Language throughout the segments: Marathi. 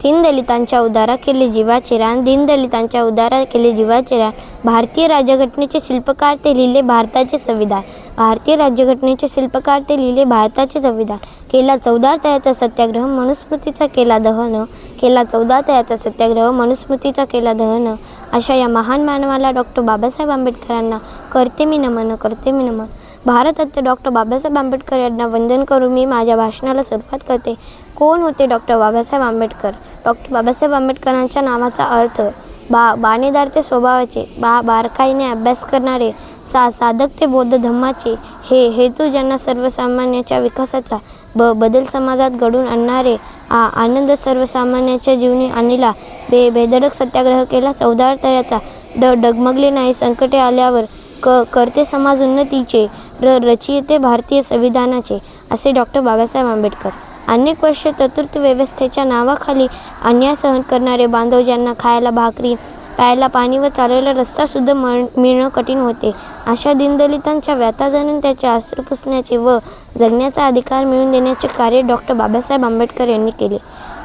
दीनदलितांच्या उद्धारा केले जीवाचे रान, दीनदलितांच्या उद्धारा केले जीवाचे रान. भारतीय राज्यघटनेचे शिल्पकार ते लिहिले भारताचे संविधान. भारतीय राज्यघटनेचे शिल्पकार ते लिहिले भारताचे संविधान. केला 14 तळ्याचा सत्याग्रह, मनुस्मृतीचा केला दहन. केला 14 तळ्याचा सत्याग्रह, मनुस्मृतीचा केला दहन. अशा या महान मानवाला डॉक्टर बाबासाहेब आंबेडकरांना करते मी नमन, करते मी नमन. भारतरत्न डॉक्टर बाबासाहेब आंबेडकर यांना वंदन करून मी माझ्या भाषणाला सुरुवात करते. कोण होते डॉक्टर बाबासाहेब आंबेडकर? डॉक्टर बाबासाहेब आंबेडकरांच्या नावाचा अर्थ बाणेदार ते स्वभावाचे, बारकाईने अभ्यास करणारे, साधक ते बौद्ध धम्माचे, हेतू ज्यांना सर्वसामान्याच्या विकासाचा, बदल समाजात घडवून आणणारे, आनंद सर्वसामान्याच्या जीवनी आणला, बेधडक सत्याग्रह केला 14 तळ्याचा, डगमगले नाही संकटे आल्यावर, करते समाज उन्नतीचे, रचयिते भारतीय संविधानाचे, असे डॉक्टर बाबासाहेब आंबेडकर. अनेक वर्ष चतुर्थ व्यवस्थेच्या नावाखाली अन्याय सहन करणारे बांधव, ज्यांना खायला भाकरी, प्यायला पाणी व चालायला रस्तासुद्धा मिळणं कठीण होते, अशा दीनदलितांच्या व्यथा जाणून त्याचे अश्रू पुसण्याचे व जगण्याचा अधिकार मिळवून देण्याचे कार्य डॉक्टर बाबासाहेब आंबेडकर यांनी केले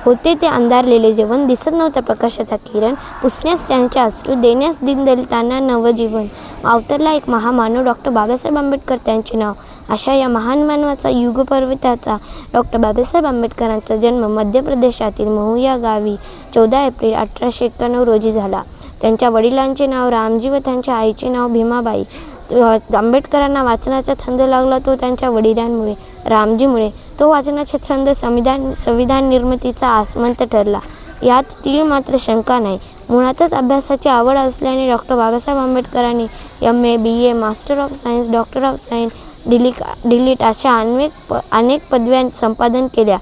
होते. ते अंधारलेले जीवन, दिसत नव्हत्या प्रकाशाचा किरण, पुसण्यास त्यांचे अश्रू, देण्यास दीनदलितांना नवजीवन. अवतरला एक महामानव डॉक्टर बाबासाहेब आंबेडकर त्यांचे नाव. अशा या महान मानवाचा युगपर्वताचा डॉक्टर बाबासाहेब आंबेडकरांचा जन्म मध्य प्रदेशातील महू या गावी 14 एप्रिल 1891 रोजी झाला. त्यांच्या वडिलांचे नाव रामजी व त्यांच्या आईचे नाव भीमाबाई. आंबेडकरांना वाचनाचा छंद लागला तो त्यांच्या वडिलांमुळे, रामजीमुळे. तो वाचनाचा छंद संविधान निर्मितीचा आसमंत ठरला, यात तीळ मात्र शंका नाही. मुळातच अभ्यासाची आवड असल्याने डॉक्टर बाबासाहेब आंबेडकरांनी MA, BA, master of science, doctor of science, delete अशा अनेक पदव्या संपादन केल्या.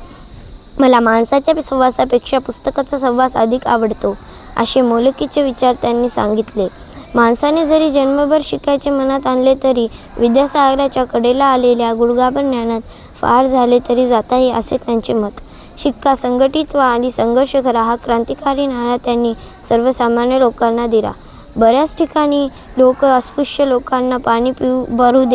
मला माणसाच्या सहवासापेक्षा पुस्तकाचा सहवास अधिक आवडतो, असे मोलकीचे विचार त्यांनी सांगितले. माणसाने जरी जन्मभर शिकायचे मनात आणले तरी विद्यासागराच्या कडेला आलेल्या गुडघाभर ज्ञानात फार झाले तरी जाताही, असे त्यांचे मत. शिक्का, संघटित व्हा आणि संघर्ष करा हा क्रांतिकारी नारा त्यांनी सर्वसामान्य लोकांना दिला. बऱ्याच ठिकाणी लोक अस्पृश्य लोकांना पाणी पिऊ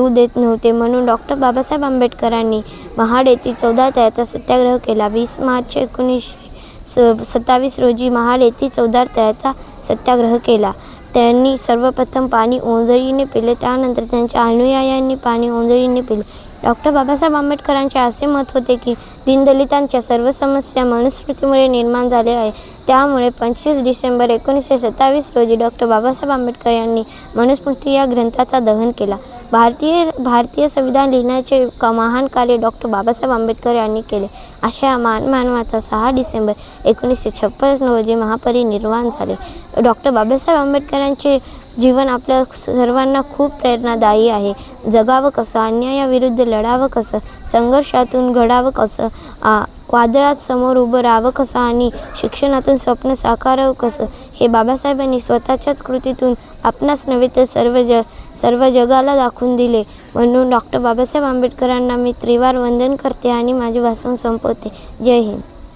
देत नव्हते म्हणून डॉक्टर बाबासाहेब आंबेडकरांनी महाड येथे 14 तळ्याचा सत्याग्रह केला. 20 मार्च 1927 रोजी महाड येथे 14 तळ्याचा सत्याग्रह केला. त्यांनी सर्वप्रथम पाणी ओंजळीने पिले, त्यानंतर त्यांच्या अनुयायांनी पाणी ओंजळीने पिले. डॉक्टर बाबासाहेब आंबेडकरांचे असे मत होते की दीनदलितांच्या सर्व समस्या मनुस्मृतीमुळे निर्माण झाल्या आहे. त्यामुळे 25 डिसेंबर 1927 रोजी डॉक्टर बाबासाहेब आंबेडकर यांनी मनुस्मृती या ग्रंथाचा दहन केला. भारतीय संविधान लिहिण्याचे महान कार्य डॉक्टर बाबासाहेब आंबेडकर यांनी केले. अशा या मानवाचा 6 डिसेंबर 1956 रोजी महापरिनिर्वाण झाले. डॉक्टर बाबासाहेब आंबेडकरांचे जीवन आपल्या सर्वांना खूप प्रेरणादायी आहे. जगावं कसं, अन्यायाविरुद्ध लढावं कसं, संघर्षातून घडावं कसं, वादळात समोर उभं राहावं कसं आणि शिक्षणातून स्वप्न साकारावं कसं, हे बाबासाहेबांनी स्वतःच्याच कृतीतून आपणास नव्हे तर सर्व जगाला दाखवून दिले. म्हणून डॉक्टर बाबासाहेब आंबेडकरांना मी त्रिवार वंदन करते आणि माझे भाषण संपवते. जय हिंद.